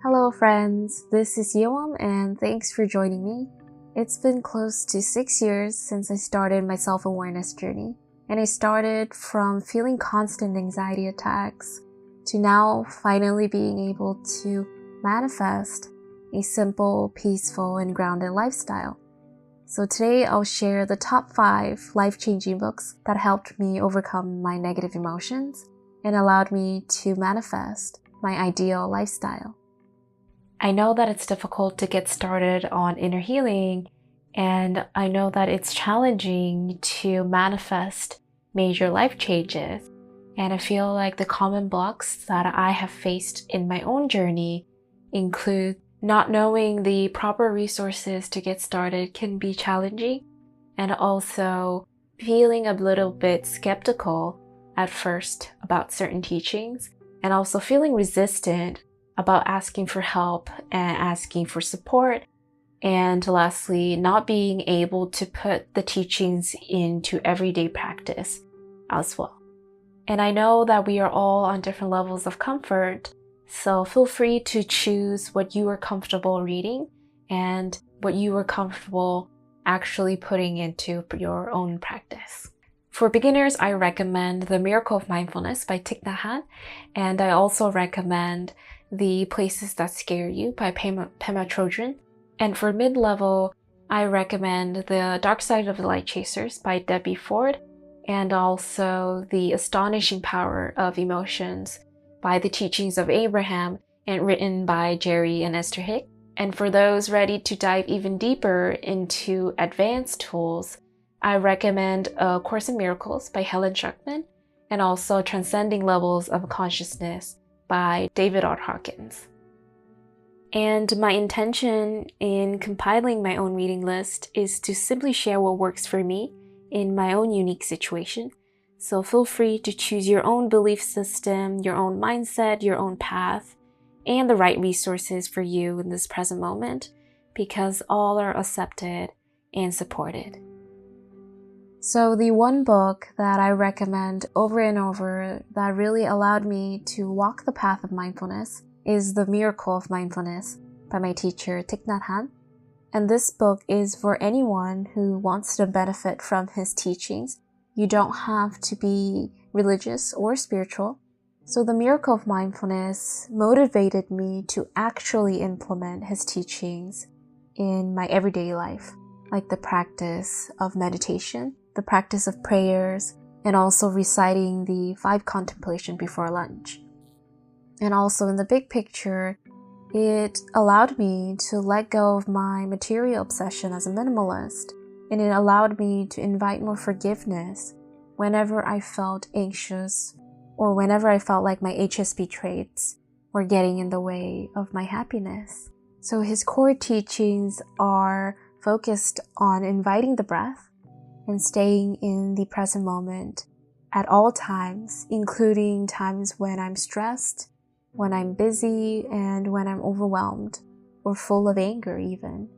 Hello friends, this is Youheum and thanks for joining me. It's been close to 6 years since I started my self-awareness journey, and I started from feeling constant anxiety attacks to now finally being able to manifest a simple, peaceful, and grounded lifestyle. So today I'll share the top 5 life-changing books that helped me overcome my negative emotions and allowed me to manifest my ideal lifestyle. I know that it's difficult to get started on inner healing, and I know that it's challenging to manifest major life changes. And I feel like the common blocks that I have faced in my own journey include not knowing the proper resources to get started can be challenging, and also feeling a little bit skeptical at first about certain teachings, and also feeling resistant about asking for help and asking for support, and lastly, not being able to put the teachings into everyday practice as well. And I know that we are all on different levels of comfort, so feel free to choose what you are comfortable reading and what you are comfortable actually putting into your own practice. For beginners, I recommend The Miracle of Mindfulness by Thich Nhat Hanh, and I also recommend The Places That Scare You by Pema Chodron. And for mid-level, I recommend The Dark Side of the Light Chasers by Debbie Ford, and also The Astonishing Power of Emotions by The Teachings of Abraham and written by Jerry and Esther Hick. And for those ready to dive even deeper into advanced tools, I recommend A Course in Miracles by Helen Schucman, and also Transcending Levels of Consciousness by David R. Hawkins. And my intention in compiling my own reading list is to simply share what works for me in my own unique situation. So feel free to choose your own belief system, your own mindset, your own path, and the right resources for you in this present moment, because all are accepted and supported. So the one book that I recommend over and over that really allowed me to walk the path of mindfulness is The Miracle of Mindfulness by my teacher Thich Nhat Hanh. And this book is for anyone who wants to benefit from his teachings. You don't have to be religious or spiritual. So The Miracle of Mindfulness motivated me to actually implement his teachings in my everyday life, like the practice of meditation, the practice of prayers, and also reciting the 5 contemplation before lunch. And also in the big picture, it allowed me to let go of my material obsession as a minimalist, and it allowed me to invite more forgiveness whenever I felt anxious or whenever I felt like my HSP traits were getting in the way of my happiness. So his core teachings are focused on inviting the breath and staying in the present moment at all times, including times when I'm stressed, when I'm busy, and when I'm overwhelmed or full of anger even.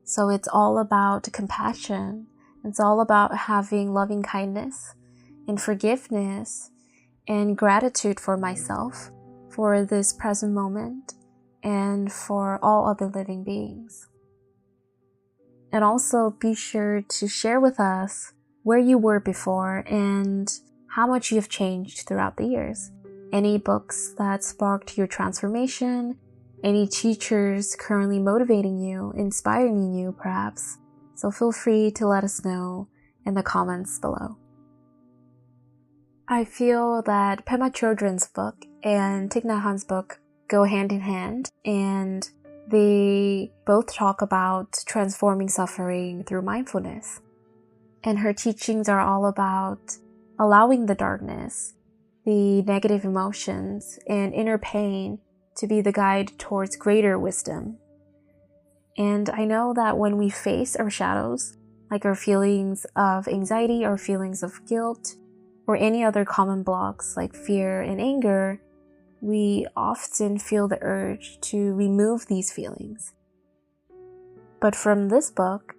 So it's all about compassion. It's all about having loving kindness and forgiveness and gratitude for myself, for this present moment, and for all other living beings. And also be sure to share with us where you were before and how much you have changed throughout the years. Any books that sparked your transformation, any teachers currently motivating you, inspiring you perhaps. So feel free to let us know in the comments below. I feel that Pema Chodron's book and Thich Nhat Hanh's book go hand in hand, and they both talk about transforming suffering through mindfulness. And her teachings are all about allowing the darkness, the negative emotions, and inner pain to be the guide towards greater wisdom. And I know that when we face our shadows, like our feelings of anxiety or feelings of guilt, or any other common blocks like fear and anger, we often feel the urge to remove these feelings. But from this book,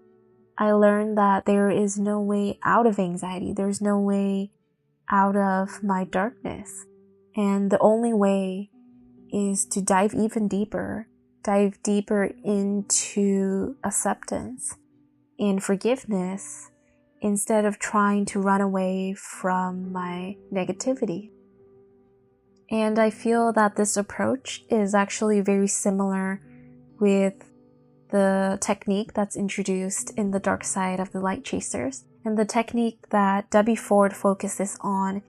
I learned that there is no way out of anxiety. There's no way out of my darkness. And the only way is to dive deeper into acceptance and forgiveness instead of trying to run away from my negativity. And I feel that this approach is actually very similar with the technique that's introduced in The Dark Side of the Light Chasers. And the technique that Debbie Ford focuses on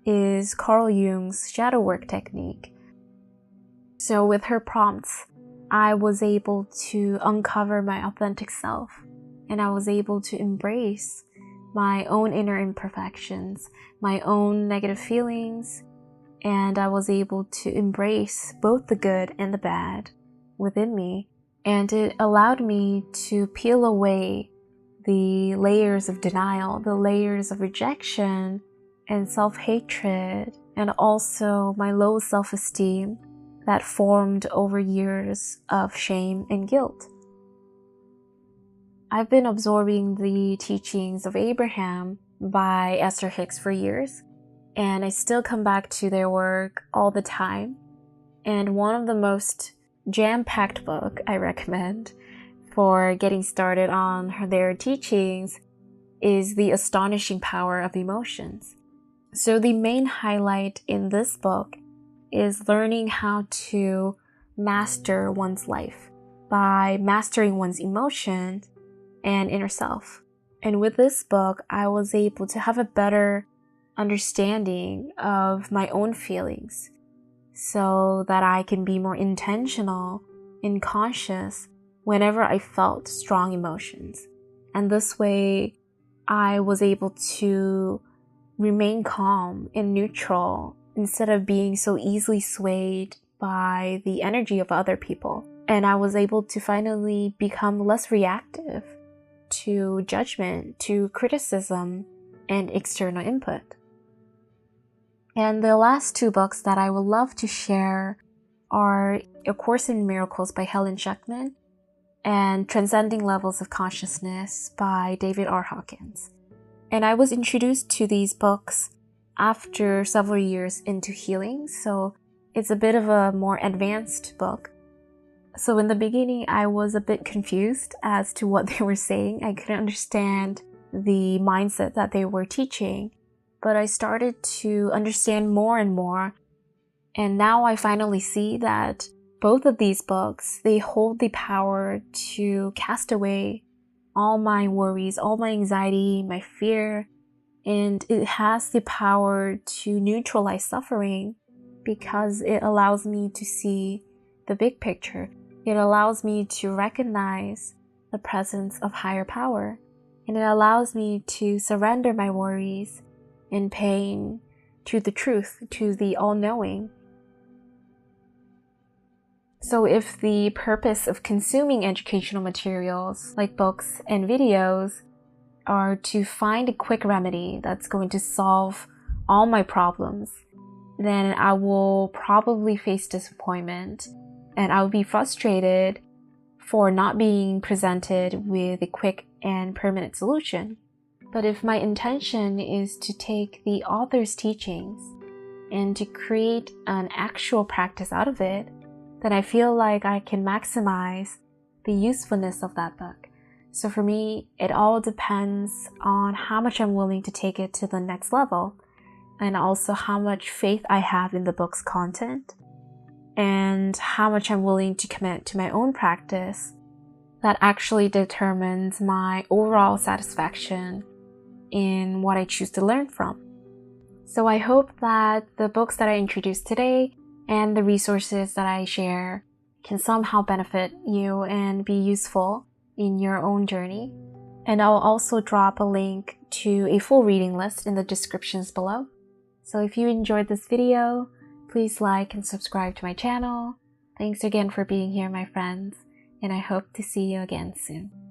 is Carl Jung's shadow work technique. So with her prompts, I was able to uncover my authentic self, and I was able to embrace my own inner imperfections, my own negative feelings, and I was able to embrace both the good and the bad within me. And it allowed me to peel away the layers of denial, the layers of rejection and self-hatred, and also my low self-esteem that formed over years of shame and guilt. I've been absorbing the teachings of Abraham by Esther Hicks for years, and I still come back to their work all the time. And one of the most jam-packed book I recommend for getting started on their teachings is The Astonishing Power of Emotions. So the main highlight in this book is learning how to master one's life by mastering one's emotions and inner self. And with this book, I was able to have a better understanding of my own feelings so that I can be more intentional and conscious whenever I felt strong emotions. And this way, I was able to remain calm and neutral instead of being so easily swayed by the energy of other people. And I was able to finally become less reactive to judgment, to criticism, and external input. And the last two books that I would love to share are A Course in Miracles by Helen Schucman and Transcending Levels of Consciousness by David R. Hawkins. And I was introduced to these books after several years into healing, so it's a bit of a more advanced book. So in the beginning, I was a bit confused as to what they were saying. I couldn't understand the mindset that they were teaching, but I started to understand more and more. And now I finally see that both of these books, they hold the power to cast away all my worries, all my anxiety, my fear, and it has the power to neutralize suffering because it allows me to see the big picture. It allows me to recognize the presence of higher power, and it allows me to surrender my worries and pain to the truth, to the all-knowing. So if the purpose of consuming educational materials like books and videos are to find a quick remedy that's going to solve all my problems, then I will probably face disappointment and I will be frustrated for not being presented with a quick and permanent solution. But if my intention is to take the author's teachings and to create an actual practice out of it, then I feel like I can maximize the usefulness of that book. So for me, it all depends on how much I'm willing to take it to the next level, and also how much faith I have in the book's content, and how much I'm willing to commit to my own practice. That actually determines my overall satisfaction in what I choose to learn from. So I hope that the books that I introduced today and the resources that I share can somehow benefit you and be useful in your own journey. And I'll also drop a link to a full reading list in the descriptions below. So if you enjoyed this video, please like and subscribe to my channel. Thanks again for being here, my friends, and I hope to see you again soon.